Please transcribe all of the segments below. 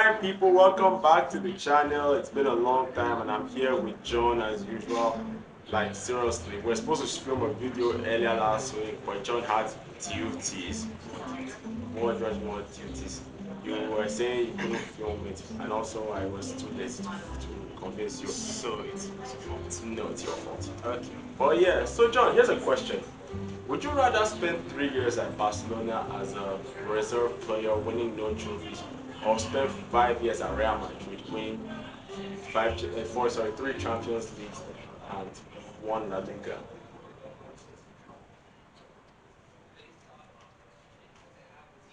Alright people, welcome back to the channel. It's been a long time and I'm here with John as usual. Like seriously, we're supposed to film a video earlier last week, but John had duties. More judgment duties. You were saying you couldn't film it, and also I was too lazy to convince you. So it's fault. No, it's your fault. Okay. But yeah, so John, here's a question. Would you rather spend 3 years at Barcelona as a reserve player winning no trophies, or spend 5 years at Real Madrid winning three Champions Leagues and one La Liga?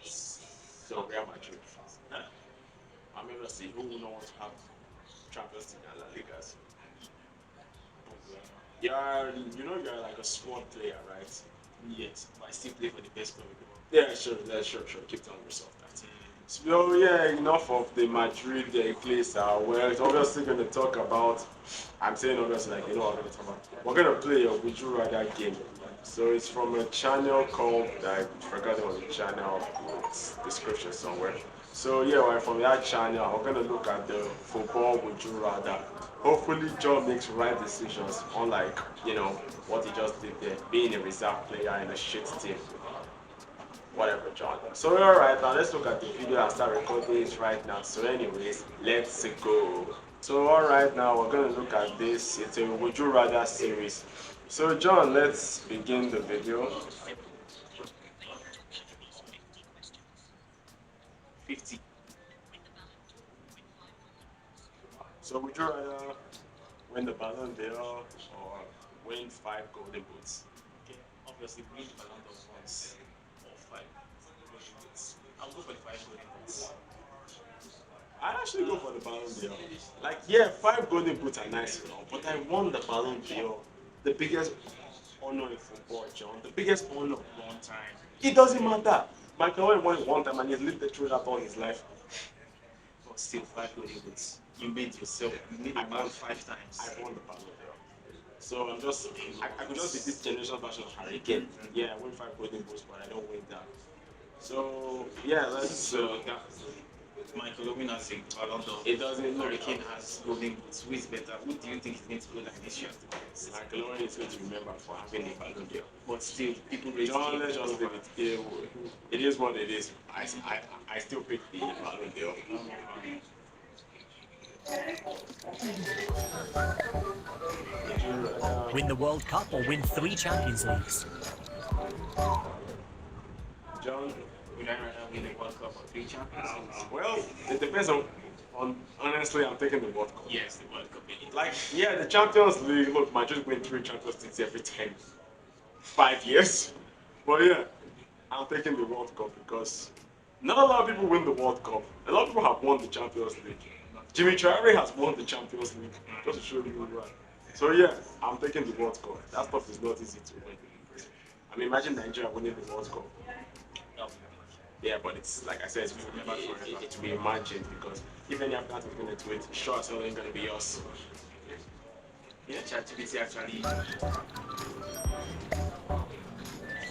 So Real Madrid. I mean, let's see who will not want to have Champions League and La Ligas. You're like a squad player, right? Yes, but I still play for the best club in the world. Yeah, sure. Keep telling yourself that. So yeah, enough of the Madrid place. We're obviously going to talk about. I'm saying obviously, like you know what I'm going to talk about. We're going to play a Would You Rather game. So it's from a channel called I forgot the channel. It's description somewhere. So yeah, we're from that channel. We're going to look at the football Would You Rather. Hopefully, John makes right decisions, unlike what he just did there, being a reserve player in a shit team. Whatever, John. So alright, now let's look at the video and start recording it right now. So anyways, let's go. So alright, now we're gonna look at this. It's a Would You Rather series. So John, let's begin the video. 50. So would you rather win the Ballon d'Or or win 5 Golden Boots? Okay, obviously win the Ballon d'Or once or 5 golden boots. I'll go for the 5 golden boots. I'd actually go for the Ballon d'Or. Like, yeah, 5 Golden Boots are nice and all, but I won the Ballon d'Or. The biggest honor in football, John. The biggest honor. One time. It doesn't matter. Michael Owen won it one time and he's lived through that all his life. But still 5 golden boots. You made yourself. You made I a man won. 5 times. I won the Ballon d'Or. So I could just be this generation version of Harry Kane. Yeah, I win 5 Golden Boots, but I don't win that. So yeah, So that Michael Owen has a Ballon d'Or. it doesn't Harry Kane has golden boots. Who is better? Who do you think is going to go like this year? Michael Owen is going to remember for having a Ballon d'Or. But still, people rate John, him let's just over. leave it. It is what it is. I still pick the Ballon d'Or. Win the World Cup or win 3 Champions Leagues? John, Would I rather win the World Cup or 3 Champions Leagues? well, it depends on honestly, I'm taking the World Cup. Yes, the World Cup. Like, yeah, the Champions League, look, Madrid win 3 Champions Leagues every 5 years. But yeah, I'm taking the World Cup because not a lot of people win the World Cup. A lot of people have won the Champions League. Jimmy Traore has won the Champions League, just to show you why. So yeah, I'm taking the World Cup. That stuff is not easy to win. I mean, imagine Nigeria winning the World Cup. Yeah, but it's like I said, it will be imagined because if any African is going to do it, sure as hell ain't going to be us. Yeah, ChatGPT actually.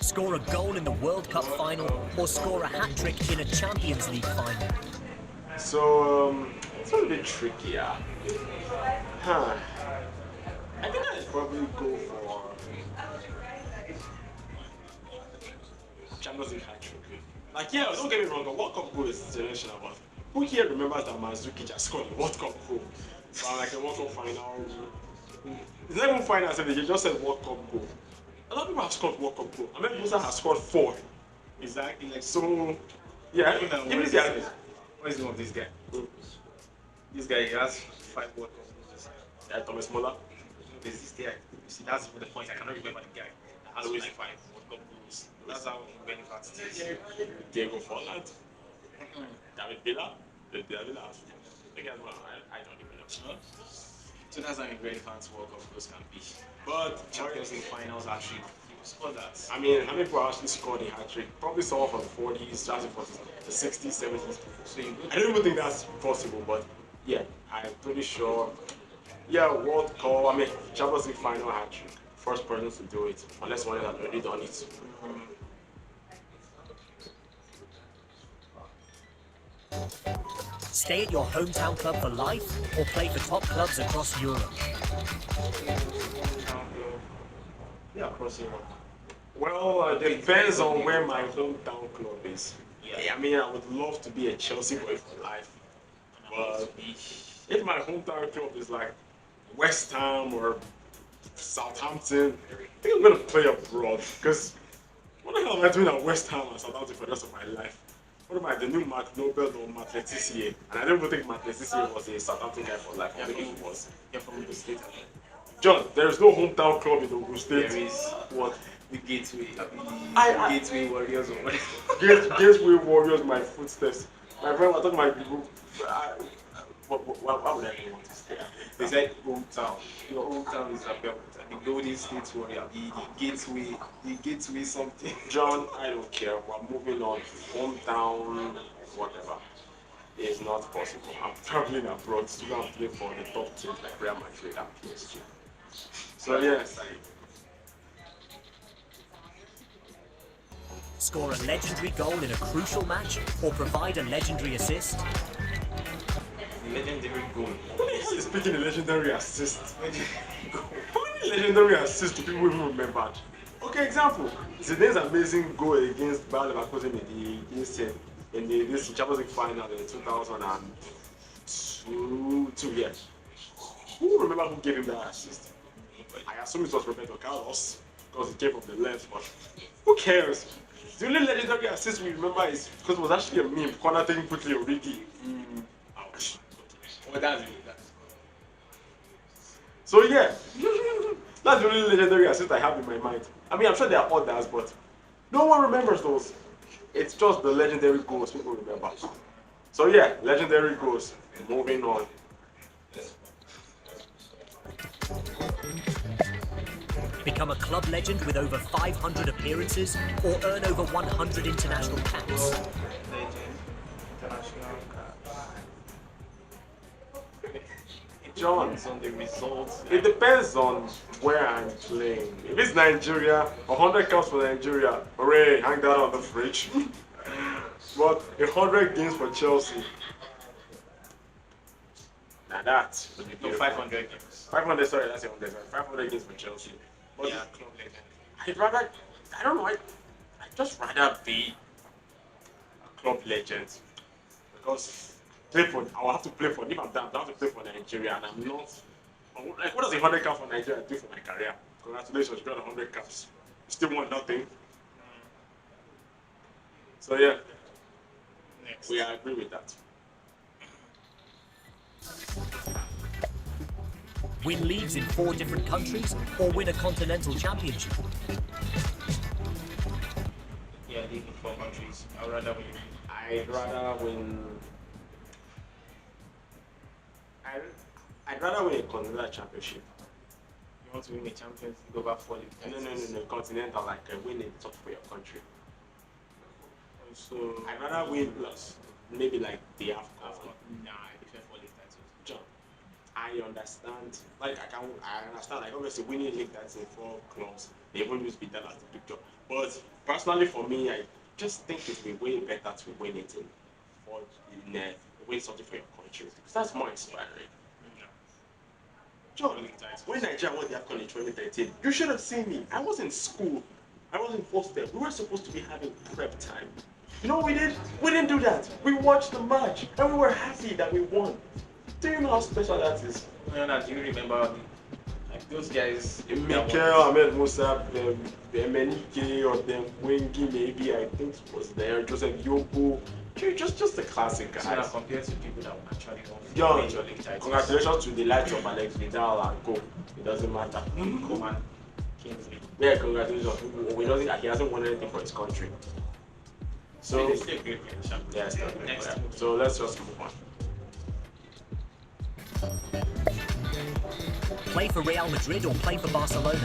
Score a goal in the World Cup final or score a hat-trick in a Champions League final? So, it's a bit trickier. Huh. I think I'd probably go for Champions League hat-trick. Like, yeah, don't get me wrong, the World Cup goal is generational, but who here remembers that Mandzukic just scored a World Cup goal? Or like a World Cup final. It's not even final, he just said World Cup goal. A lot of people have scored World Cup goal. Ahmed Musa has scored 4. Exactly. Like, So, yeah, even if they are what is the name of this guy? This guy, he has 5 World Cup goals. Thomas Muller. There's this guy. You see, that's the point. I cannot remember the guy. That has like 5 World Cup goals. That's how relevant it is. Diego Forlán, David Villa. David Villa has 4. The guy, I don't even know. So that's how relevant World Cup goals can be. But Champions League finals actually, you score that. I mean, how many people actually scored a hat trick? Probably someone from the 40s, just for the 60s, 70s. So you go I don't even think that's possible, but yeah, I'm pretty sure. Yeah, World Cup, I mean, Champions League final hat trick. First person to do it, unless one has already done it. Stay at your hometown club for life or play for top clubs across Europe? Yeah, across Europe. Well, it depends on where my hometown club is. Yeah. I mean, I would love to be a Chelsea boy for life, but if my hometown club is like West Ham or Southampton, I think I'm gonna play abroad because what the hell am I doing at West Ham and Southampton for the rest of my life? What am I, the new Mark Nobel or Matt Letitia? And I don't even think Matt Letitia was a Southampton guy for life. I think he was. You're from the state. John, there is no hometown club in Ogun State. There is What? the Gateway. I- Gateway Warriors or what? Gateway Warriors, my footsteps. My friend was talking about people. Why would I even want to stay? They said hometown. Your hometown is Abeokuta. The Golden State Warrior. The Gateway something. John, I don't care. We're moving on. Hometown, whatever. It's not possible. I'm traveling abroad to go and play for the top teams like Real Madrid and PSG. So yes, Score a legendary goal in a crucial match or provide a legendary assist? The legendary goal. who the hell is picking a legendary assist? How many legendary assists do people even remember? Okay, example. Zidane's amazing goal against Bayer Leverkusen in this Champions League final in 2002. Yes. Who remember who gave him that assist? I assume it was Roberto Carlos because he came from the left, but who cares? The only legendary assist we remember is because it was actually a meme. Corner taking quickly Origi. Ouch. Well, that's it. So yeah, that's the only legendary assist I have in my mind. I mean, I'm sure there are others, but no one remembers those. It's just the legendary goals people remember. So yeah, legendary goals. Moving on. Become a club legend with over 500 appearances or earn over 100 international caps? Legend. International John, Depends on the results. it depends on where I'm playing. If it's Nigeria, 100 caps for Nigeria. Hooray, hang that on the fridge. But 100 games for Chelsea. Now that would be No, beautiful. 500 games. 500, sorry, that's 100. Sorry, 500 games for Chelsea. But Yeah, club legend. I'd rather, I don't know, I'd just rather be a club legend. Because I'll have to play for, if I'm done, I'll have to play for Nigeria, and I'm not, like, what does 100 caps for Nigeria do for my career? Congratulations, you got 100 caps. You still want nothing. So yeah, Next. we agree with that. Win leagues in 4 different countries or win a continental championship? Yeah, league in 4 countries. I'd rather win. I'd rather win. I'd rather win a continental championship. You want to win a Champions League over 4 league titles. No, continental, like win it top for your country. So, I'd rather win plus maybe like the AFCON. nah, I prefer 4 league titles. John, I understand. Like I understand. Like obviously winning league that's in 4 clubs. They even use Vidal as the picture. But personally for me, I just think it would be way better to win it win something for your country because that's more inspiring. John, when Nigeria won the AFCON in 2013, you should have seen me. I was in school. I was in first step. We were supposed to be having prep time. You know what we did? We didn't do that. We watched the match and we were happy that we won. Do you know how special that is? No, do you remember like those guys? Mikel, Ahmed Musa, Emenike, or them Wengi, maybe I think was there. Joseph Yoko. Just the classic When guys. compared to people that actually won Young, major league titles. congratulations to the likes of Alex Vidal and Co. It doesn't matter. Coman, Kingsley. Yeah, congratulations. He hasn't won anything for his country. So, It's still a great player, champion. yes, Next. so let's just move on. Play for Real Madrid or play for Barcelona?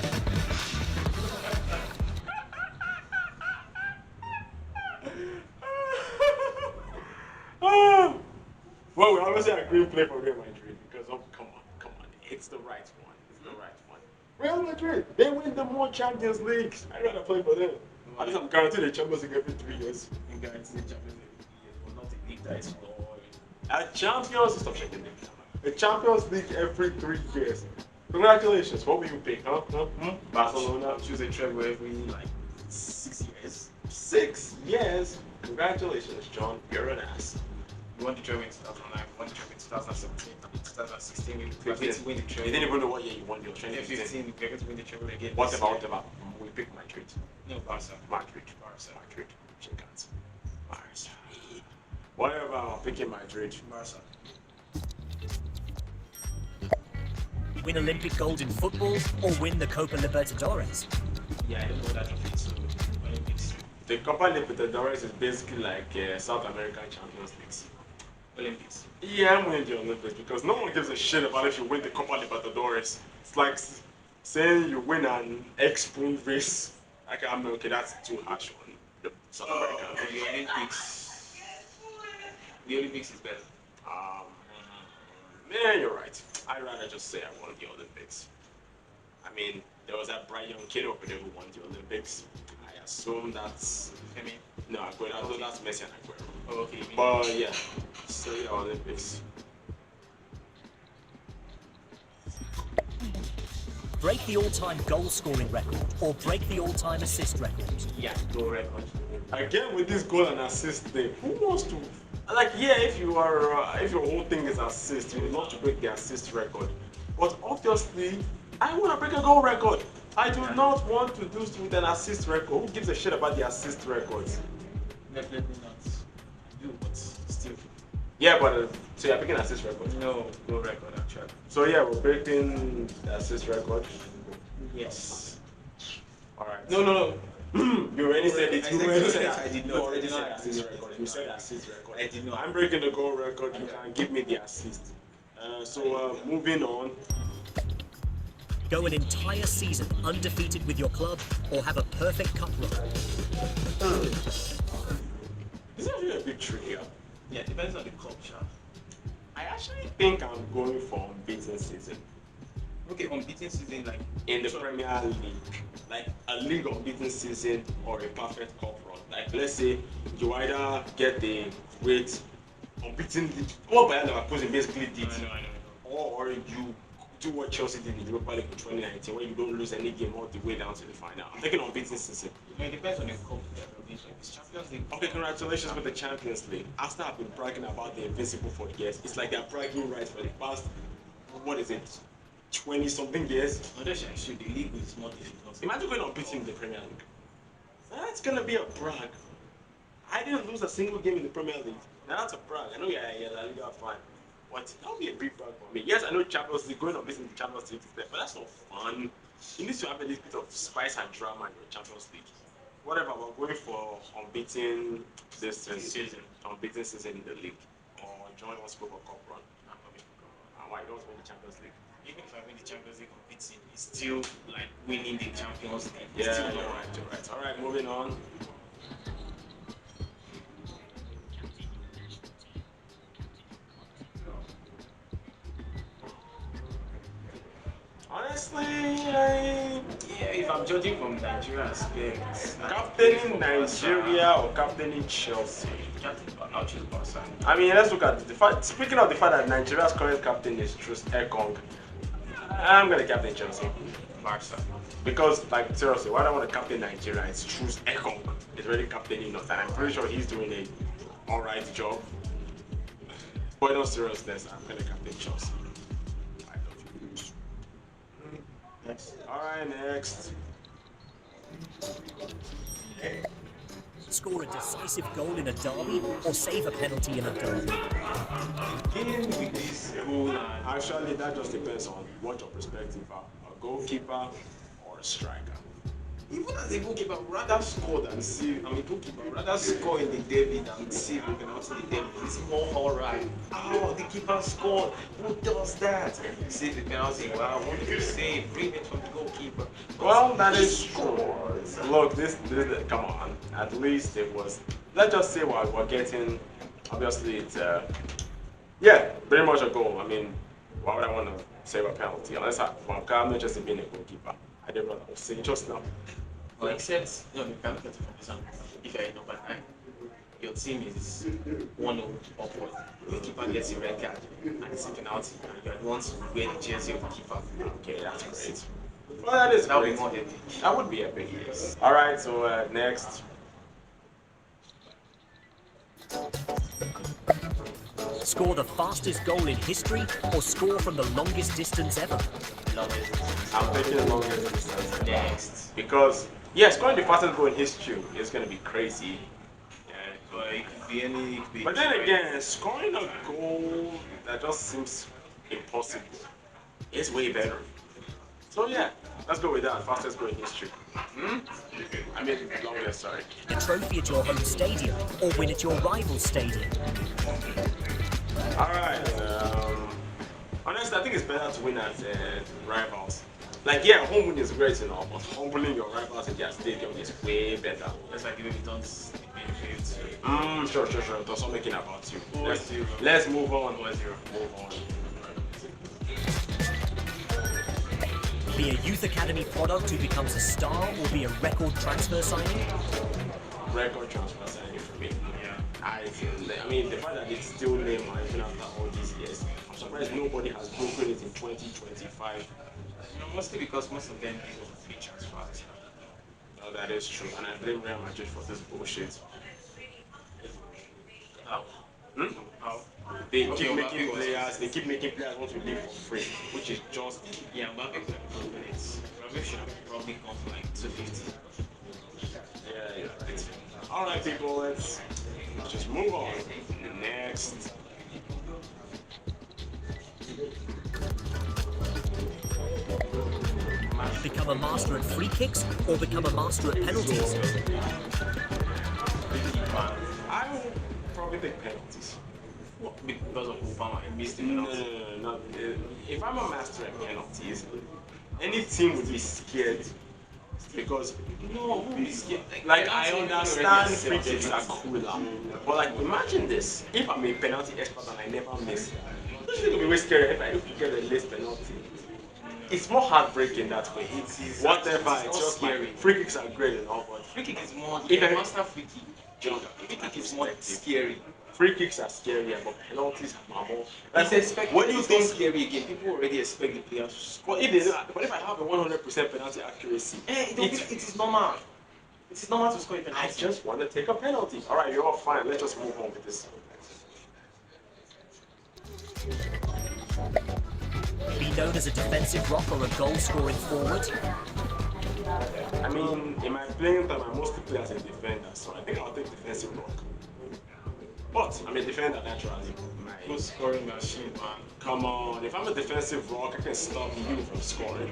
Well, we obviously agree play for Real Madrid because come on, it's the right one. It's the right one. Real Madrid, they win the more Champions Leagues. I'd rather play for them. At least I'm guaranteed the Champions League every 3 years. You guys in the Champions League, but not a league title or A Champions League every 3 years. Congratulations. What will you pick, huh? Barcelona. Choose a treble every like 6 years. 6 years. Congratulations, John. You're an ass. We won the treble in 2009. We won the treble in 2017. 2016. We were going to win the You treble. didn't even know what year you won your 2015. 2015. We were going to win the treble again. Whatever. We pick Madrid. No, Barca. Madrid. Chickens. Barca. Whatever. I'm picking Madrid. Barca. Win Olympic gold in football or win the Copa Libertadores? Yeah, I don't know that trophy. So Olympics. The Copa Libertadores is basically like South American Champions Leagues. Olympics. Yeah, I'm winning the Olympics because no one gives a shit about if you win the Copa Libertadores. It's like saying you win an X-Sprint race. Okay, that's too harsh on the South American. The Olympics. The Olympics is better. Man, you're right. I'd rather just say I won the Olympics. I mean, there was that bright young kid over there who won the Olympics. I assume that's... I mean, No, Aguero. That's Messi and Aguero. oh, okay. But yeah, so yeah, Olympics. Break the all-time goal-scoring record or break the all-time assist record? Yeah, go record. Again with this goal and assist thing, who wants to? Like, yeah, if you are, if your whole thing is assist, you would love to break the assist record. But obviously, I want to break a goal record. I do not want to do with an assist record. Who gives a shit about the assist records? Definitely not. I do, but still. Yeah, but so you're picking assist record. No, go record actually. So yeah, we're breaking the assist record. Yes. All right. No. You already said it. I You said already it. said I did not. You already I did said not. assist record. You said assist record. I did not. I'm breaking the goal record. You can give me the assist. Moving on. Go an entire season undefeated with your club or have a perfect cup run? This is actually a bit trickier. Yeah, depends on the culture. I actually think I'm going for unbeaten season Okay, unbeaten season like in the Premier League, like a league unbeaten season or a perfect cup run. Like let's say you either get the great unbeaten league, what Bayern Leverkusen basically did, I know. or you do what Chelsea did in the Europa League in 2019, where you don't lose any game all the way down to the final. I'm taking unbeaten season. It depends on the cup that you're in. It's Champions League. Okay, congratulations with the Champions League. After I've been bragging about the Invincible for years, it's like they're bragging rights for the past, what is it, 20-something years? No, that's actually the league is more difficult. Imagine going unbeaten in the Premier League. That's gonna be a brag. I didn't lose a single game in the Premier League. Now that's a brag. I know you're La Liga fan, but that would be a big brag for me. Yes, I know Champions League, going unbeaten in the Champions League is there, but that's not fun. You need to have a little bit of spice and drama in your Champions League. Whatever, we're going for unbeaten this season, unbeaten season in the league, or join us for a cup run. I'm coming for cup. And why don't win the Champions League? Even if I win the Champions League unbeaten, it's still like winning the Champions League. Yeah, It's still you're not right, you're right. All right, moving on. Honestly, Yeah, if I'm judging from Nigeria aspect, captaining Nigeria or captaining Chelsea? I'll choose Barca. I mean, let's look at the fact. Speaking of the fact that Nigeria's current captain is Truss Ekong, I'm gonna captain Chelsea Barca. because, like, seriously, why do I want to captain Nigeria? It's Truss Ekong. He's already captaining us, and I'm pretty sure he's doing a alright job. But in all seriousness, I'm gonna captain Chelsea. I love you. Next. All right, next. Score a decisive goal in a derby or save a penalty in a derby? Beginning with this goal and Actually, that just depends on what your perspective are. A goalkeeper or a striker. even as a goalkeeper, I would rather score than save. I'm a goalkeeper, I would rather score in the derby than save a penalty in the derby. It's more alright. Oh, the keeper scored. Who does that? Save the penalty. Well, I want to save. Bring it from the goalkeeper. Well, that is true. Look, this, come on. At least it was. Let's just say what we're getting. Obviously, it's yeah, pretty much a goal. I mean, why would I want to save a penalty unless I'm not interested in being a goalkeeper? I did what I was saying just now. Well, except, no, you cannot get it from this angle if you're a number 9. your team is 1-0 upward. The keeper gets a red card and it's a penalty, and you are the one to wear the jersey of the keeper. Okay, that's great. Well, that is That would be great. more epic. That would be epic, yes. All right, so next. Score the fastest goal in history or score from the longest distance ever? Love it. I'm taking the longest distance. Next. Because, yeah, scoring the fastest goal in history is going to be crazy. Yeah, but it could be any. It could be But then again, scoring a goal that just seems impossible is way better. So yeah, let's go with that. Fastest goal in history. I mean, longest, sorry. The trophy at your home stadium or win at your rival's stadium? Alright, honestly, I think it's better to win at rivals. Like, yeah, home win is great, but humbling your rivals in their stadium is way better. That's like the way we don't benefit. Sure. That's not making about you. 4-0. Let's move on. 4-0. Move on. Be a youth academy product who becomes a star or be a record transfer signing? Record transfer signing for me. Yeah. I mean, the fact that it's still Neymar even after all these years, I'm surprised nobody has broken it in 2025. Mostly because most of them do free transfers. No, that is true, and I blame Real Madrid for this bullshit. How? How? They Okay, keep Mbappe making was- players. They keep making players want to leave for free, which is just. Yeah, Mbappe could have proven it. Mbappe should have probably gone for like 250. Yeah. All right, people. Let's just move on. Next. Become a master at free kicks or become a master at penalties? I will probably take penalties. What? Because of Obama, I missed the No. penalty. If I'm a master at penalties, any team would be scared because No, who is scared? like I penalty understand already free accepted kicks are cooler, but like imagine this: if I'm a penalty expert and I never miss, don't you think it'll be way scary if I get a late penalty? It's more heartbreaking that way. It's Whatever, not it's just scary. like free kicks are great and all, but Free kick is more. If I- master free kick, free kick is more scary. free kicks are scarier, but penalties are more. It's expected. What do you It's not think? scary again. People already expect the players to score. But if I have a 100% penalty accuracy, it is normal. It is normal to score a I penalty. just want to take a penalty. All right, you're all fine. Let's just move on with this. Be known as a defensive rock or a goal-scoring forward? I mean, in my playing time, I mostly play as a defender, so I think I'll take defensive rock. But I'm a defender naturally. Good scoring machine, man. Come on, if I'm a defensive rock, I can stop you from scoring.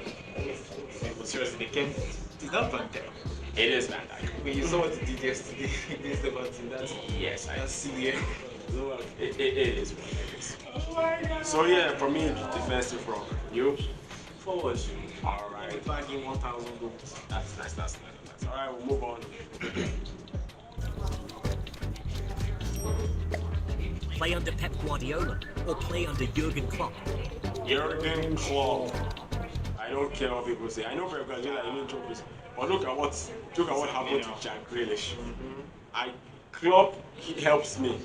But seriously, they came. Is that Van Dijk? It is Van Dijk. When you saw what he did yesterday against the team, that's Yes, that's silly. So, it is what it is. So yeah, for me, defensive rock. You? Forward. All right. Bagging 1,000 goals. That's nice. All right, we'll move on. Play under Pep Guardiola or play under Jurgen Klopp? Jurgen Klopp. I don't care what people say. I know Pep Guardiola, I know trophies, but look at what happened to Jack Grealish. Klopp, he helps me.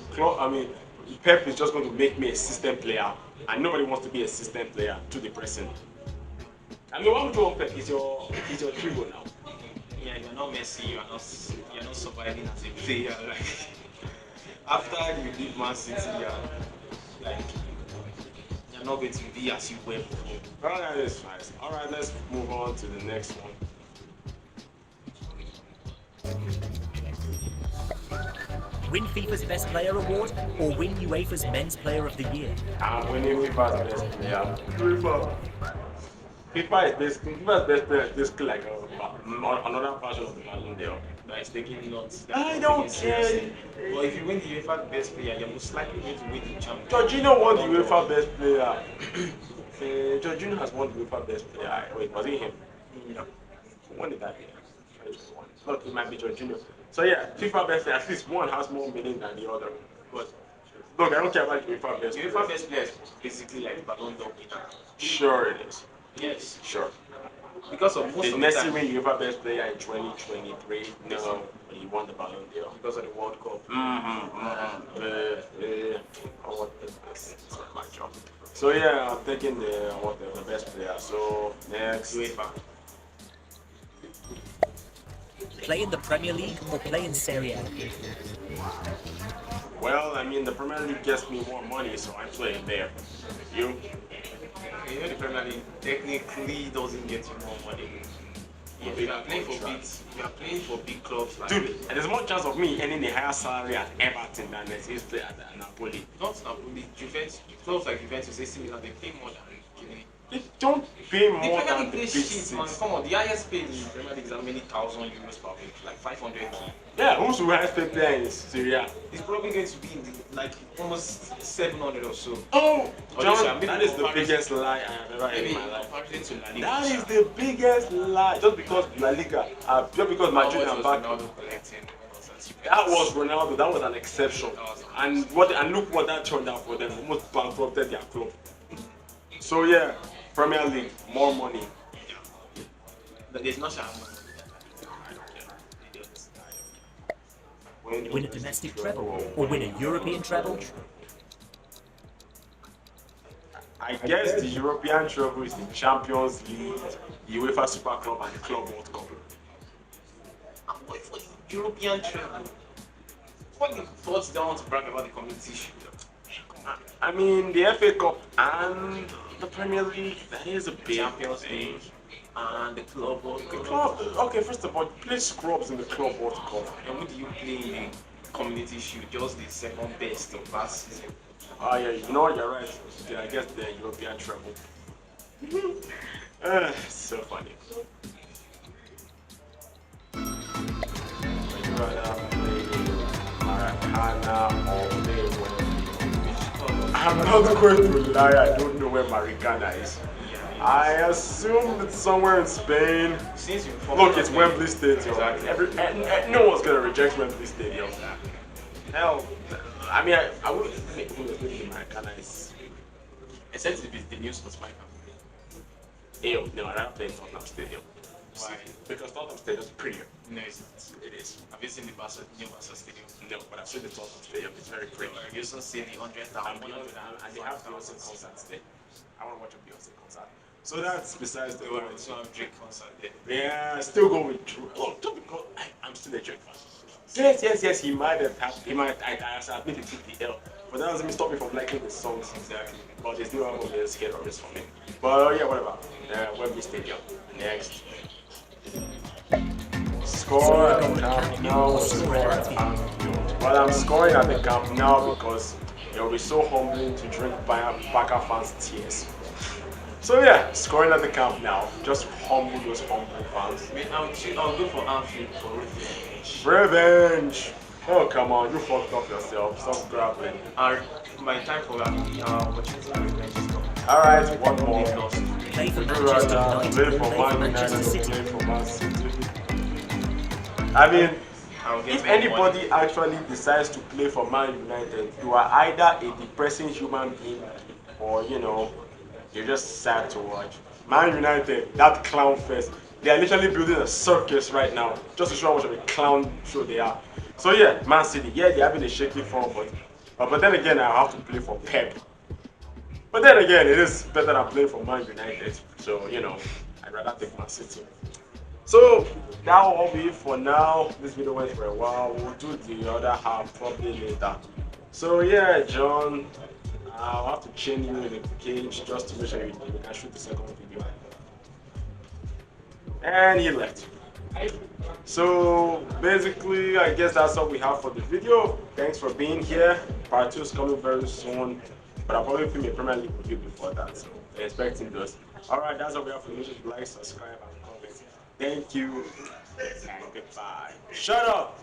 Pep is just going to make me a system player, and nobody wants to be a system player. Too depressing. I mean, what would you want Pep? He's your tribute now. Yeah, you're not Messi. You're not surviving as a player. Like after you leave Man City, you're not going to be as you were before. Well, that is nice. All right, let's move on to the next one. Win FIFA's Best Player Award or win UEFA's Men's Player of the Year? I'm winning FIFA's best player. FIFA's best player is basically like another version of the Ballon d'Or. But it's taking notes. I don't care. But if you win the UEFA Best Player, you're most likely going to win the champion. Jorginho won the UEFA best player. Jorginho has won the UEFA best player. Wait, was it him? Yeah. Who won it that year? 2021. Look, it might be Jorginho. So yeah, FIFA best player, at least one has more meaning than the other. But look, I don't care about the UEFA best The player. UEFA Best Player is basically like Ballon d'Or winner. Sure it is. Yes. Sure. because of most Did of the Messi time, win UEFA Best Player in 2023? No, but he won the Ballon d'Or. because of the World Cup. Oh, that's not my job. So yeah, I'm taking the best player. So next, UEFA. Play in the Premier League or play in Serie A? well, I mean the Premier League gets me more money, so I'm playing there. You? You know the Premier League technically doesn't get you more money. If you are playing for big, if you are playing for big clubs like Dude, there's more chance of me earning a higher salary at Everton than there's his play at Napoli. not Napoli, Juventus, clubs like Juventus, AC Milan, they pay more than Guinea. They don't pay The more Premier than League the big plays shit, man. six. Come on, the highest paid in the Premier League is how many thousand euros per week? Like 500k. Yeah, who's the highest paid player in Syria? It's probably going to be in the, like almost 700 or so. Oh, Honestly, John, maybe that is the comparison- biggest lie I have ever heard Maybe in in my life. comparison to La Liga. That is the biggest lie. Just because La Liga, just because How much Madrid was are back. Ronaldo collecting? That was Ronaldo. That was an exception. And look what that turned out for them. Almost bankrupted their club. So yeah, Premier League, more money. There's no shame. Win a domestic treble or win a European treble? I guess the European treble is the Champions League, the UEFA Super Club, and the Club World Cup. I'm waiting for the European treble. What the thoughts down to brag about the community shield? I mean, the FA Cup and the Premier League, that is a big Champions thing. League and the Club World The Cup. club, okay, first of all, play scrubs in the Club World Cup. And who do you play in the community shield? Just the second best of last season. Oh yeah, you know what, you're right. Yeah, I guess the European treble. So funny. Would you rather play Maracana or play Wembley? I'm not going to lie, I don't know where Maracana is. I assume it's somewhere in Spain. Since you Look, it's Wembley Stadium. Exactly. No one's gonna reject Wembley Stadium. Hell, I mean, I would think the Maracana is. Except if it's the new sports bike. Ew, no, I'd rather play in Tottenham Stadium. Why? Because Tottenham Stadium is prettier. No, it's not. It is. Have you seen the new Barca Stadium? No, but I've seen the Tottenham Stadium. It's very pretty. Have you also seen the 100,000? And they have Beyonce concerts there. I want to watch a Beyonce concert. So that's besides the They were point. to have Drake concert there. Yeah, still go with Drew. Oh, just because I'm still a Drake fan. Yes. He might have. I admit it took the L, but that doesn't stop me from liking his songs. Exactly. But his new album is hit or miss for me. But yeah, whatever. Wembley Stadium. Next. Score at the Camp Nou. Score at Anfield. Well, I'm scoring at the Camp Nou because it will be so humbling to drink Barca fans' tears. So yeah, scoring at the Camp Nou, just humble those humble fans. I mean, I'll go for Anfield for revenge. Revenge! Oh come on, you fucked up yourself. Stop grappling. My time for opportunity for revenge is coming. Alright, one more. They've lost. Play for Would you Manchester rather United play or for play for Man Manchester United or City? play for Man City? I mean, I'll get if more anybody money. actually decides to play for Man United, you are either a depressing human being or, you're just sad to watch. Man United, that clown fest, they are literally building a circus right now just to show how much of a clown show they are. So yeah, Man City, yeah, they're having a shaky form, but then again, I have to play for Pep. But then again, it is better than playing for Man United. So, I'd rather take Man City. So, that will all be it for now. This video went for a while. We'll do the other half probably later. So, yeah, John, I'll have to chain you in a cage just to make sure you can shoot the second video. And he left. So, basically, I guess that's all we have for the video. Thanks for being here. Part 2 is coming very soon. But I'll probably film a Premier League review before that, so expecting those. Alright, that's all we have for you. Like, subscribe, and comment. Thank you, and goodbye. Shut up!